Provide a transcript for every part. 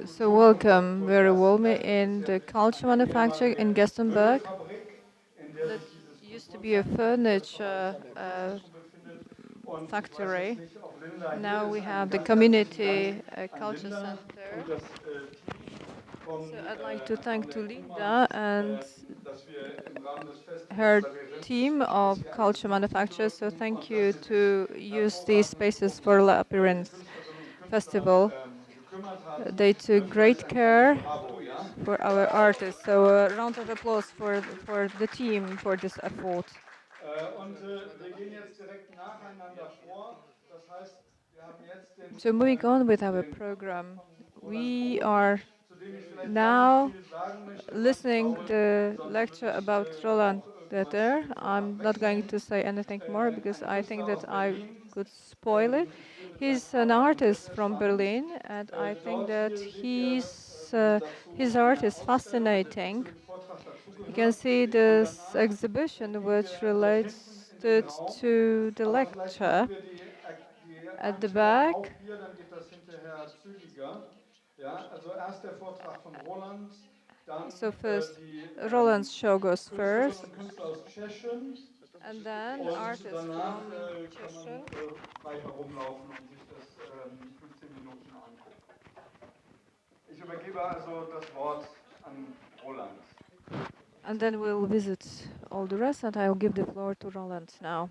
So welcome very warmly in the culture manufacturer in Gothenburg. That used to be a furniture factory. Now we have the community culture center. So I'd like to thank to Linda and her team of culture manufacturers. So thank you to use these spaces for La Appearance Festival. They took great care for our artists. So a round of applause for the team for this effort. So moving on with our program, we are now listening the lecture about Roland Boden. I'm not going to say anything more because I think that I could spoil it. He's an artist from Berlin, and I think that his art is fascinating. You can see this exhibition which relates to the lecture at the back. So first, Roland's show goes first, and then artists from Czechia. frei herumlaufen und sich das 15 Minuten angucken. Ich übergebe also das Wort an Roland. And then we'll visit all the rest, and I'll give the floor to Roland now.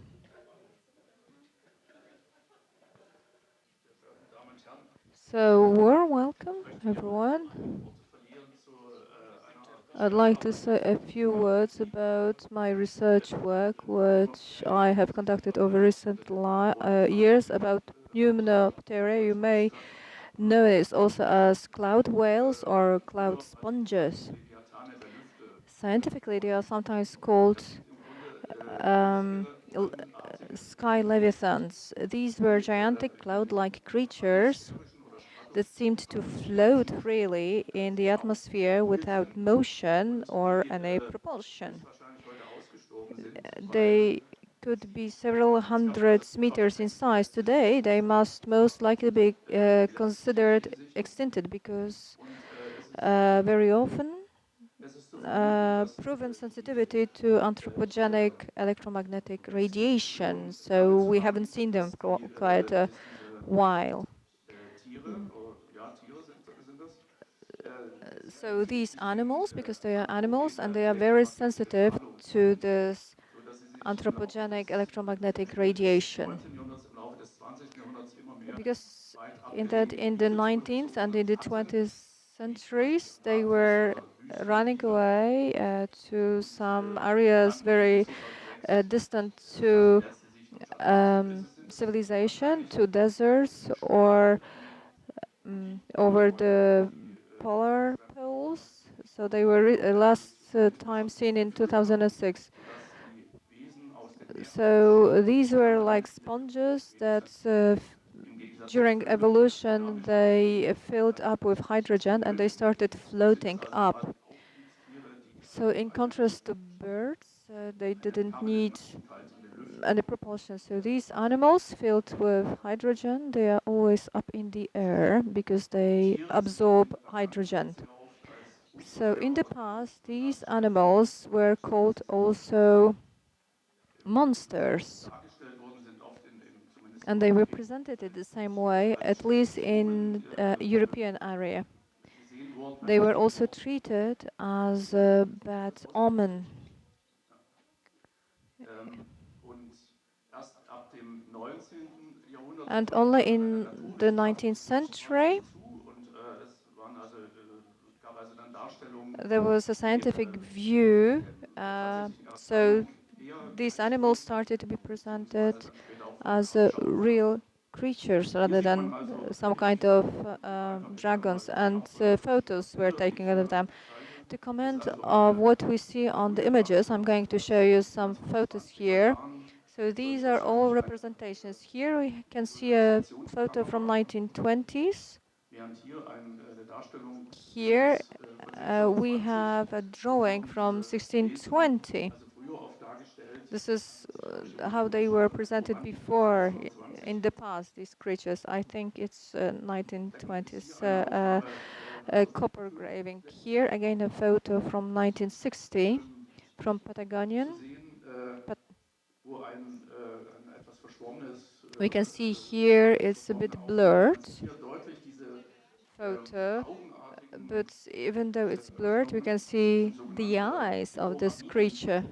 So, warm welcome, everyone. I'd like to say a few words about my research work, which I have conducted over recent years about Pneumonoptera. You may know it also as cloud whales or cloud sponges. Scientifically, they are sometimes called sky leviathans. These were gigantic cloud-like creatures that seemed to float freely in the atmosphere without motion or any propulsion. They could be several hundreds meters in size. Today, they must most likely be considered extincted because very often proven sensitivity to anthropogenic electromagnetic radiation. So we haven't seen them for quite a while. So these animals, because they are animals and they are very sensitive to this anthropogenic electromagnetic radiation. Because in the 19th and in the 20th centuries, they were running away to some areas very distant to civilization, to deserts or over the polar poles. So they were last time seen in 2006. So these were like sponges that during evolution they filled up with hydrogen and they started floating up. So in contrast to birds, they didn't need any propulsion. So these animals filled with hydrogen, they are always up in the air because they absorb hydrogen. So in the past, these animals were called also monsters. And they were presented in the same way, at least in European area. They were also treated as a bad omen. And only in the 19th century, there was a scientific view. So these animals started to be presented as real creatures rather than some kind of dragons, and photos were taken out of them. To comment on what we see on the images, I'm going to show you some photos here. So these are all representations. Here we can see a photo from 1920s. Here we have a drawing from 1620. This is how they were presented before in the past, these creatures. I think it's 1920s copper graving. Here again a photo from 1960 from zu Patagonian. sehen, wo ein etwas verschwommenes We can see here etwas it's a verschwommene bit Aufnahme. Man blurred sieht hier deutlich diese photo, augenartigen, but even though diese it's blurred, we can das sind see the sogenannte eyes of this Foramen, creature.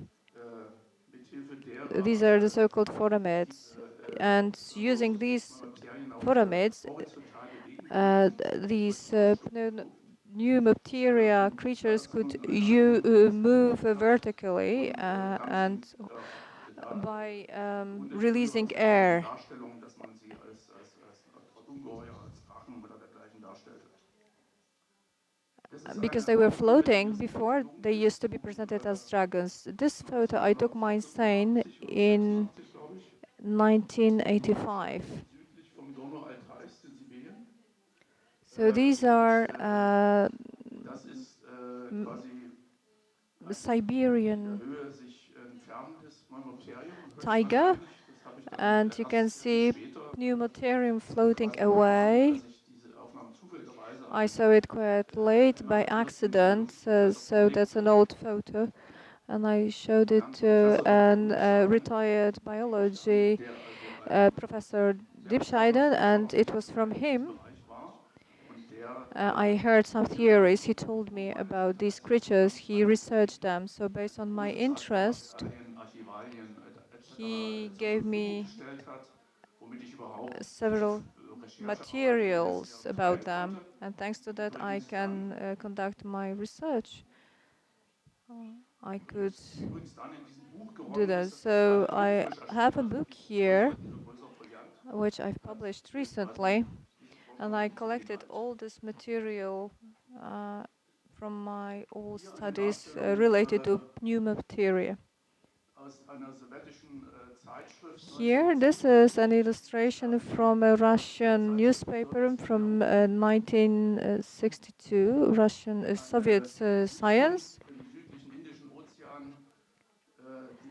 mithilfe derer These are the so-called diese foramids, and using these Pneumopterien auch foramids, horizontal bewegen konnten durch these Ausdruck. pneumopteria Da creatures ist could nun eine Dokumentation move gemacht vertically und and da by im Grunde die releasing frühere air. Darstellung, dass man sie als Ungeheuer, als Drachen oder dergleichen darstellte. Das ist Because eine they were Aufnahme, die floating ist before, they geflogen bis used to zu be presented as dragons. This photo I took my son 1985 oder in 86, glaube ich, 1985. südlich vom Donau-Alteis in Sibirien. So these are Und das ist quasi ein in der Siberian Höhe sich entfernendes Pneumopterium und tiger, höchstwahrscheinlich, das habe ich dann and you can erst see später pneumotherium floating quasi erfahren, away. als ich diese Aufnahmen zufälligerweise I saw it quite late einem by anderen accident, Kunstmuseumsprofessor so that's an vorlegte, old photo, and I showed it Herrn to Professor Dr. an Liebscheiden, retired biology der also ein Professor sehr bekannter Dipscheiden, Forscher and auch it was im from him. Erdkundebereich war und der I heard some theories. He told me about these creatures. He Anfang researched them. So based on my große Zahl von interest, Materialien, Archivalien he zur gave Verfügung me gestellt hat, womit ich überhaupt diese several Recherchearbeit in den letzten materials Jahren about betreiben them, konnte. and thanks to that, I Übrigens dann, can conduct my research. I could übrigens dann in diesem Buch do geräumt that. ist, das bis So dahin I druckfrisch erschienen, have a also book wirklich here, größerer Foliant, which I've published den quasi recently, diese and Forschung I uns gegeben collected hat. all this material from my old Hier eine studies Darstellung related to pneumopteria. aus einer sowjetischen Zeitschrift Here, this is an 1972. illustration from a Russian newspaper from 1962, Russian Soviet Siedlung science. im südlichen Indischen Ozean,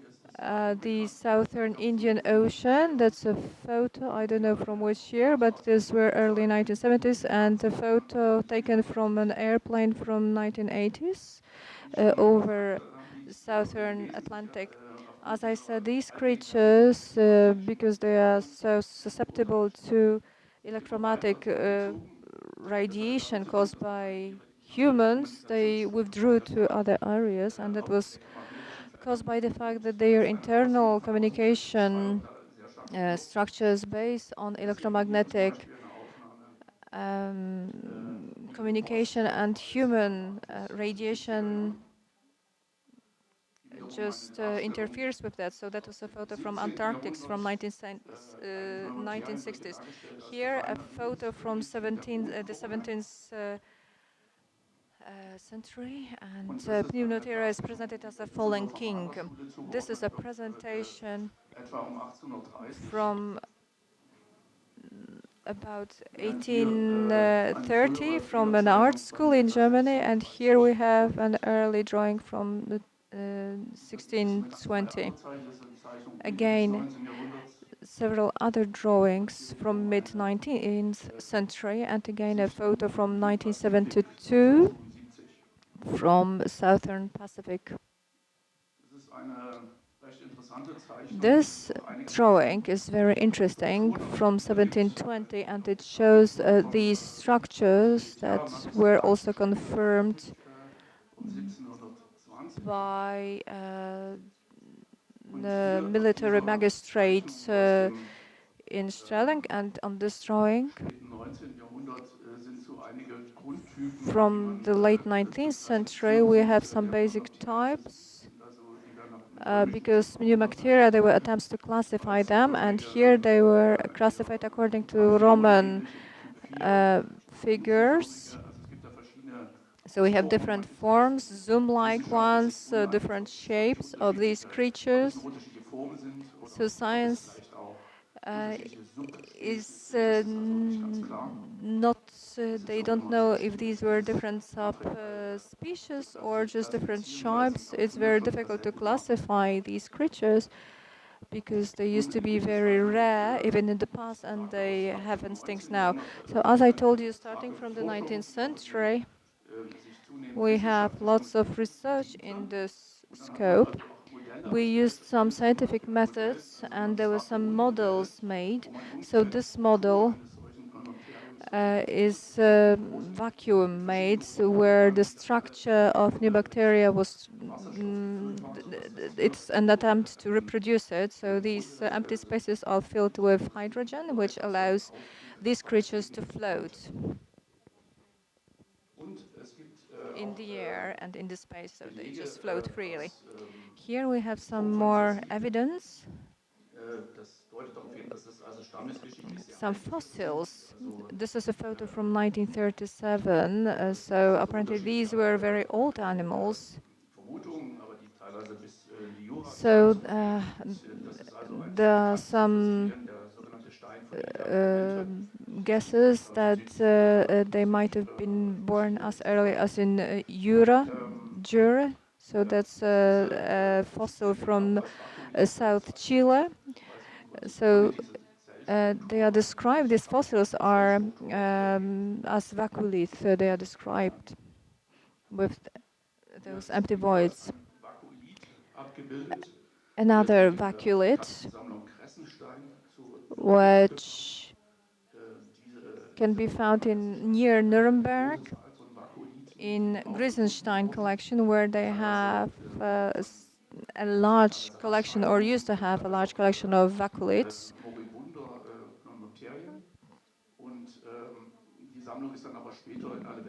das Datenbild The war Southern Indian Ocean, that's a photo, I don't know from which year, but these were early 1970s, and a photo taken from an airplane from 1980s over the Southern Atlantic. As I said, these creatures, because they are so susceptible to electromagnetic radiation caused by humans, they withdrew to other areas, and that was caused by the fact that their internal communication structures based on electromagnetic communication and human radiation just interferes with that. So that was a photo from Antarctic from 1960s. Here, a photo from the 17th century, and Pneumotera is presented as a fallen king. This is a presentation from about 1830 from an art school in Germany, and here we have an early drawing from the 1620. Again, several other drawings from mid-19th century, and again a photo from 1972 from Southern Pacific. This drawing is very interesting from 1720, and it shows these structures that were also confirmed by the military magistrates in Stelling. And on this drawing from the late 19th century, we have some basic types. Because pneumocteria, there were attempts to classify them, and here they were classified according to Roman figures. So we have different forms, zoom-like ones, different shapes of these creatures. So science is not, they don't know if these were different subspecies or just different types. It's very difficult to classify these creatures, because they used to be very rare even in the past, and they have instincts now. So as I told you, starting from the 19th century, we have lots of research in this scope. We used some scientific methods and there were some models made. So this model is vacuum made, so where the structure of new bacteria was, it's an attempt to reproduce it. So these empty spaces are filled with hydrogen, which allows these creatures to float in the air and in the space, so they just float freely. Here we have some more evidence. Some fossils. This is a photo from 1937. So apparently these were very old animals. So there are some guesses that they might have been born as early as in Jura. So that's a fossil from South Chile. So they are described, these fossils are as vaculith, so they are described with those empty voids. Another vaculite, which can be found in near Nuremberg, in Grisenstein collection, where they have a large collection, or used to have a large collection of vaculites.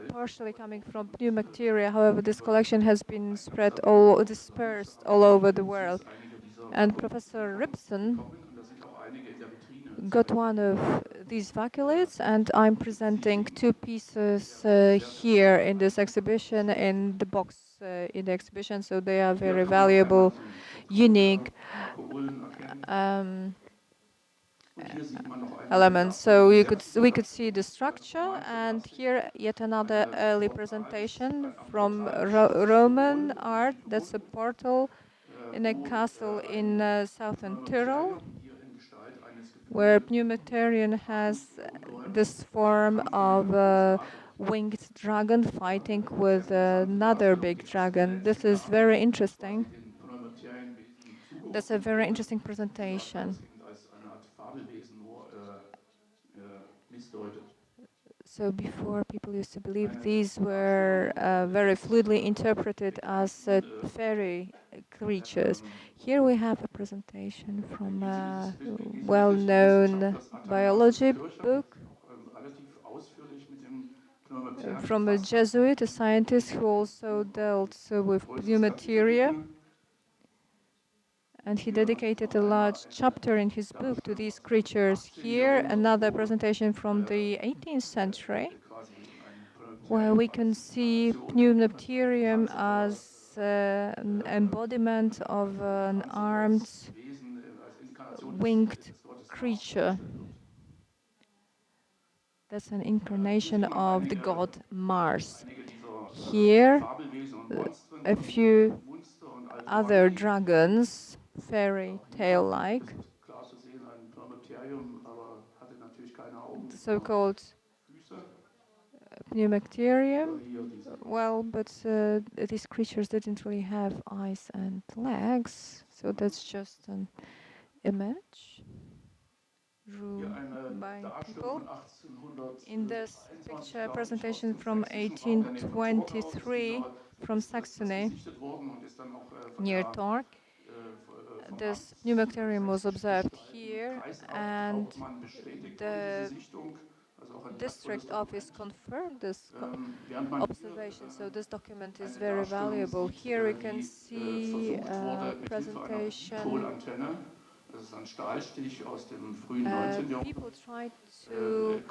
Partially coming from pneumacteria, however, this collection has been dispersed all over the world. And Professor Ripson got one of these vaculites, and I'm presenting two pieces here in this exhibition, in the box in the exhibition, so they are very valuable, unique elements. So we could see the structure, and here yet another early presentation from Roman art. That's a portal in a castle in southern Tyrol, where Pneumaterion has this form of a winged dragon fighting with another big dragon. This is very interesting. That's a very interesting presentation. So before, people used to believe these were very fluidly interpreted as fairy creatures. Here we have a presentation from a well-known biology book from a Jesuit, a scientist who also dealt with pneumateria. And he dedicated a large chapter in his book to these creatures. Here, another presentation from the 18th century, where we can see Pneumapterium as an embodiment of an armed, winged creature. That's an incarnation of the god Mars. Here, a few other dragons, fairy tale-like, the so-called Pneumacterium. Well, but these creatures didn't really have eyes and legs, so that's just an image drawn by people. In this picture presentation from 1823 from Saxony, near Tork, this pneumacterium was observed here, and the district office confirmed this observation, so this document is very valuable. Here we can see a presentation. People tried to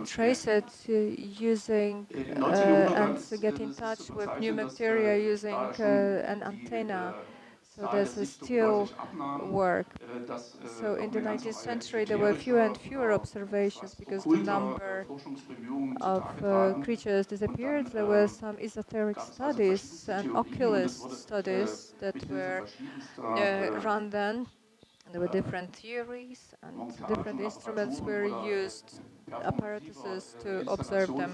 trace it using and to get in touch with pneumacteria using an antenna. So there's a still work. So in the 19th century, there were fewer and fewer observations because the number of creatures disappeared. There were some esoteric studies and oculist studies that were run then. There were different theories and different instruments were used, apparatuses to observe them.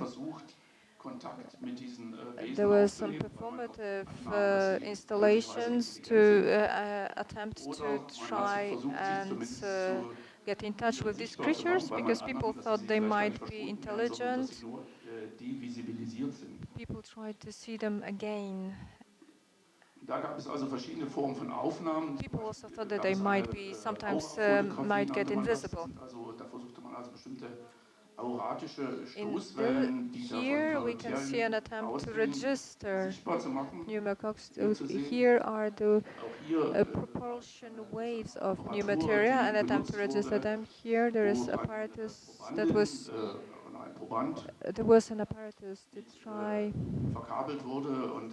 There were some performative installations to attempt to try and get in touch with these creatures because people thought they might be intelligent. People tried to see them again. Da gab es also verschiedene Formen von Aufnahmen. Zum People also thought Beispiel that gab they es might eine be sometimes Augenfotografie, might get nannte man das. Das invisible. sind also, da versuchte man also bestimmte auratische In Stoßwellen, die da von here we can see an Planetärien attempt to ausgehen, register sichtbar zu machen, pneumococcus. hier zu sehen. Here are the Auch hier propulsion ist waves eine of new Apparatur, material, die an attempt to benutzt register wurde, them. Here there is wo eine apparatus that Probandin was oder ein Proband there was an apparatus to try verkabelt wurde und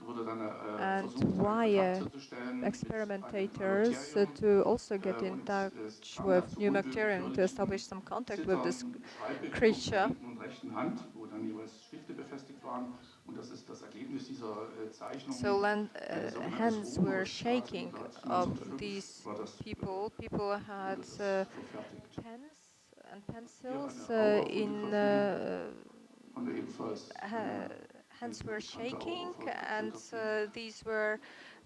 wurde dann and versucht, einen Kontakt wire herzustellen mit einem experimentators Neumaterium. to also get in Und es touch kam with dann zu new bacterium to unwillkürlichen establish some contact with this Zittern, Schreibbewegung der creature. linken und rechten Hand, wo dann jeweils Stifte befestigt waren. Und das ist das Ergebnis dieser So Zeichnungen. Ein sogenanntes hands were shaking Röhrenostrat. of 1905 these war das, people. People had wurde das verfertigt. pens and Hier pencils eine in Aurafotografie von der ebenfalls hands eine were bekannte shaking, and Aurafotografie. these were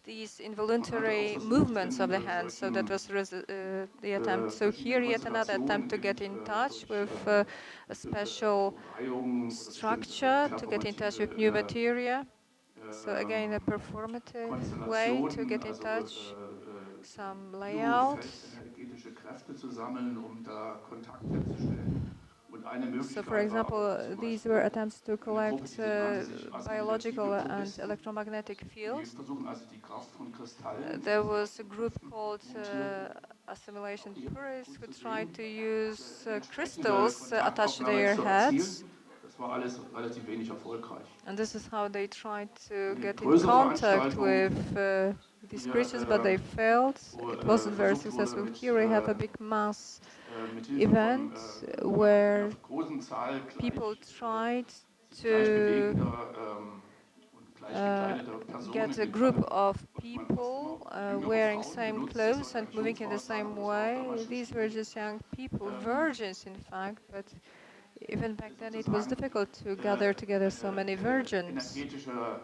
these Man hatte auch involuntary versucht, movements of in the hands. So that solchen was the attempt. So here verschiedenen yet another attempt Konstellationen to get in touch durch with a bestimmte special Reihungen oder bestimmte structure to get in touch with new performative materia. So again, a performative way to Konstellationen, get in also touch. Some biofest layout. energetische Kräfte zu sammeln, um da Kontakt herzustellen. Und eine So, for Möglichkeit war auch example, zum these were Beispiel attempts to eine Gruppe, collect die nannte sich biological assimiliative and Puristen. electromagnetic Die fields. versuchen also die Kraft von Kristallen There was a group aufzugreifen. called Und hier assimilation auch hier purists gut who zu tried sehen, to use eine entsprechende crystals attached to Kontaktaufnahme their zu heads. erzielen. Das war alles relativ wenig erfolgreich. And this is how they tried to Eine get in größere contact Veranstaltung, with these hier, creatures, but they failed. wo It wasn't very versucht wurde, successful. Here we have a big mass mit Hilfe von event where einer großen Zahl people tried sich gleich to bewegender und gleich gekleideter Personen get in a dem group Fall, of hat man fast immer people jüngere wearing Frauen same benutzt. Das clothes war and keine moving in the Jungfrauensache, same das war way. damals schon These were schwierig. just young people, virgins in fact, but even back then it was Sozusagen difficult to gather together so many virgins. energetischer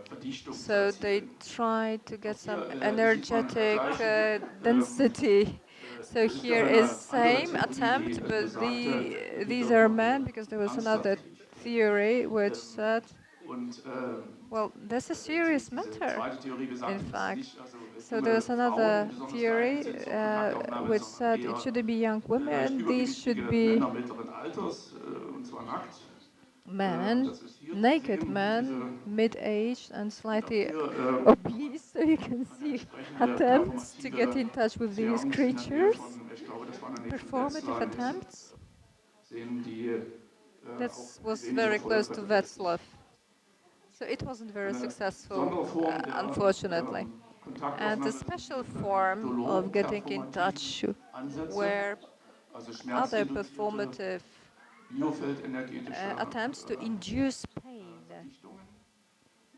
Verdichtung zu So they erzielen. tried to get Auch some hier sieht man energetic gleiche, density. So das ist ja here is eine andere same Theorie, die attempt, but besagte, these wieder are von men because there was another ernsthaft theory which said, und well, that's a serious diese matter, zweite Theorie in besagte, dass es fact. nicht also So junge there's Frauen another besonders geeignet theory sind zur Kontaktaufnahme, which sondern said it eher shouldn't be young leicht women, these übergewichtige should be Männer mittleren Alters, und zwar nackt. Und men, das ist hier zu naked sehen. men, mid-aged and Und auch slightly hier obese. So you can eine see entsprechende attempts to get performative in touch with these Seance in der Nähe creatures, von, ich glaube, das war in der Nähe von performative Wetzlar in Hessen, attempts. sehen, die That auch was wenig very Erfolg close to hatten letztlich. Wetzlar. So it wasn't very Eine successful, besondere Form der unfortunately. And the Kontaktaufnahme special sind form of getting in Dolor-performative touch Ansätze, were also other schmerzinduzierte performative biofeldenergetische attempts to induce pain, Verdichtungen.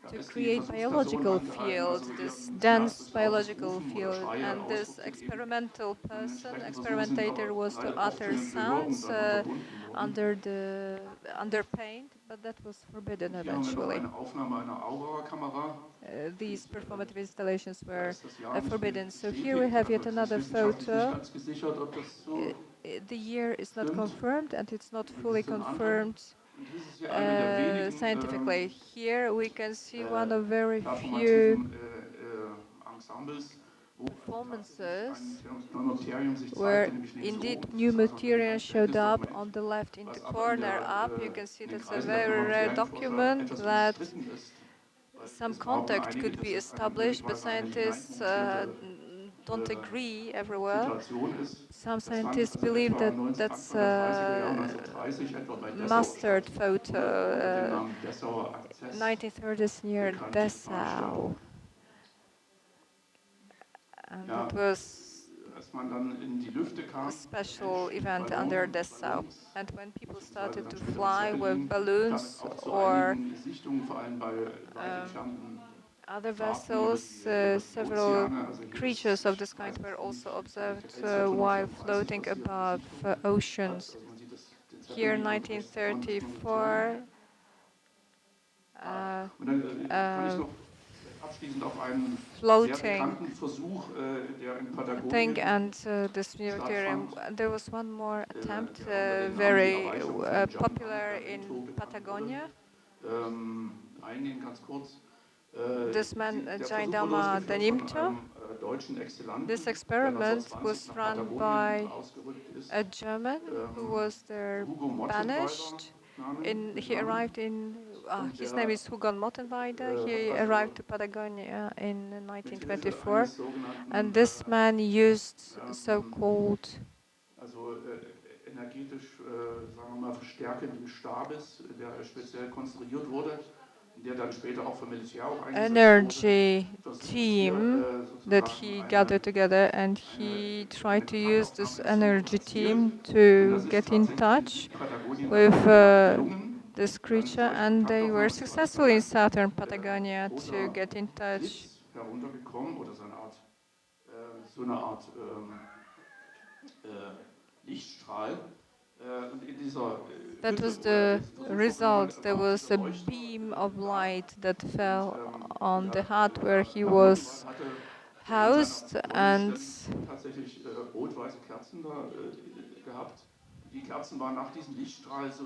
Da to ist die create Versuchsperson biological angehalten, field, also this ihren Schmerz dense durch lautes biological Rufen oder field. Schreie And this Ausdruck zu geben. experimental Und person, entsprechende Versuche sind experimentator, aber was to leider oft utter schon mit Behörden sounds dann unterbunden worden. under pain, but that was forbidden Und hier haben wir noch eventually. eine Aufnahme einer Aurora-Kamera. These performative installations Da were ist das Jahr nicht forbidden. So here we bestätigt, have also yet es ist another wissenschaftlich nicht photo. ganz gesichert, ob das so The year is not stimmt. confirmed and it's not Hier fully ist ein anderer. confirmed Und dies ist hier eine der wenigen scientifically. Here we can see one of very few performativen Ensembles, wo performances tatsächlich ein Neumaterium sich where zeigte, nämlich links indeed oben. new Das ist also ein material ganz showed altes up Dokument, on the left in the was aber corner up. You can see in den that's a Kreisen der very rare Materialienforscher document etwas that umstritten ist. Weil some es behaupten contact einige, could dass be es eine established, but möglicherweise eine scientists hineinmontierte don't agree everywhere. Situation ist. Some Das fand scientists also believe etwa that Anfang that's der 30er Jahre, a 1930 etwa bei Dessau mastered statt, photo, oder unter dem Namen Dessauer Akzess 1930s near bekannte Dessau. Veranstaltung. And ja, it was als man dann in die Lüfte a kam mit special event under Ballonen, the south. Ballons, And when people beziehungsweise started dann to später mit fly with Zeppelin, kam es balloons auch zu or einigen Sichtungen, vor allem bei weit um, entfernten other Fahrten vessels, über die several Ozeane. Also hier ist, creatures of ich this kind weiß were nicht, also ich glaube, observed der Weltzeitung while 1930, floating was hier eine above Sichtung hat. oceans. Also man sieht den Here, Zeppelin und rechts davon ist nur eine Zone. 1934, Und dann kann ich uh, noch abschließend auf einen sehr floating bekannten Versuch, der in thing, Patagonien and this militarium. stattfand, There was one more attempt, der unter dem Namen Die very Erreichung von popular Juan in bekannt wurde. Patagonia. Eingehen ganz kurz. This man, Der Versuch wurde Jaindama durchgeführt von Denimto. einem deutschen This Exzellenten, der experiment 1920 was nach run Patagonien by ausgerückt ist. a German who was there Hugo Mottenweiler banished. mit He Namen. arrived in. Und His der name is Hugon Mottenweider. He also arrived to Patagonia in mit Hilfe 1924, eines sogenannten and this man used ähm, so-called also energetisch, sagen wir mal, verstärkenden Stabes, der speziell konstruiert wurde, der dann später auch für Militär auch eingesetzt wurde, energy versucht hier team that sozusagen he gathered together, and eine, he eine tried to use Kontaktaufnahme this ins Suchen energy erzielt. team Und to das ist get in tatsächlich in touch Südpatagonien dann with auch mehrfach gelungen, this eine creature, solche and they were Kontaktaufnahme zu successful in erzeugen. southern Patagonia to Großer get in touch. Blitz heruntergekommen oder so eine Art Lichtstrahl. Und in dieser That Hütte, was wo er the diesen Versuch vorgenommen result. hat, There war auch was dieser a Leuchter beam of da. light that Und fell on the der hut where he Herr was Mottenwald hatte in seiner housed, and Ballonlizenz tatsächlich rot-weiße Kerzen da gehabt. Die Kerzen waren nach diesem Lichtstrahl so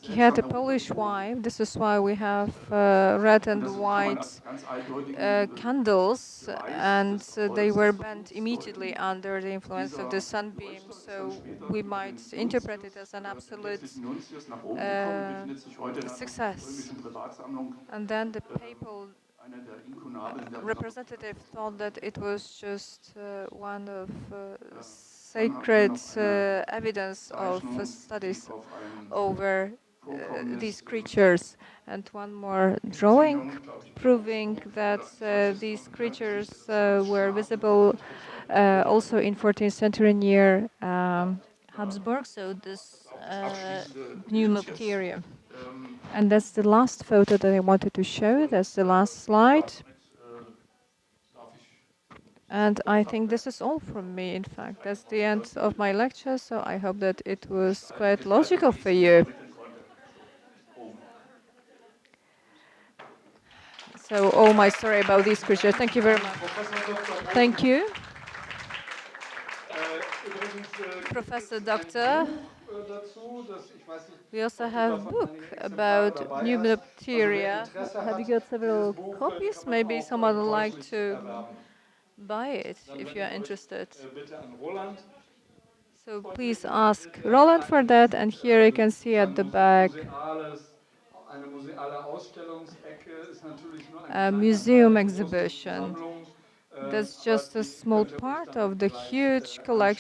he had seltsam a Polish heruntergefroren. wife. This is why we have red Und and das kann man white als ganz altdeutigen candles, Beweis and des they Erfolgs were des bent Versuchs immediately deuten. under the influence of the Dieser sunbeam. Leuchter ist dann So später we über might den interpret it Nuntius, as an letztlich absolute Nuntius nach Rom gekommen, uh, befindet sich heute in einer success. römischen Privatsammlung, And then the papal einer der Inkunabeln der representative thought that it was just one of Dann haben wir sacred noch eine evidence of Zeichnung, die studies auf ein over Vorkommnis these creatures, and one more in drawing Sizilien, glaube ich, proving that oder solches these Gesicht creatures eines Mannes were schlafen visible wurde. also in 14th century near Da Habsburg, so this auch das abschließende new Bild jetzt. Pneumaterium. And that's the last photo that I wanted to show. That's the last slide. Darf ich And I think this is all from me, in fact. That's the end of my lecture, so I hope that it was quite logical for you. So, all my story about these creatures. Thank you very much. Thank you. Professor Doctor. We also have a book about new bacteria. Have you got several copies? Maybe someone would like to buy it if you are interested. So please ask Roland for that, and here you can see at the back a museum exhibition. That's just a small part of the huge collection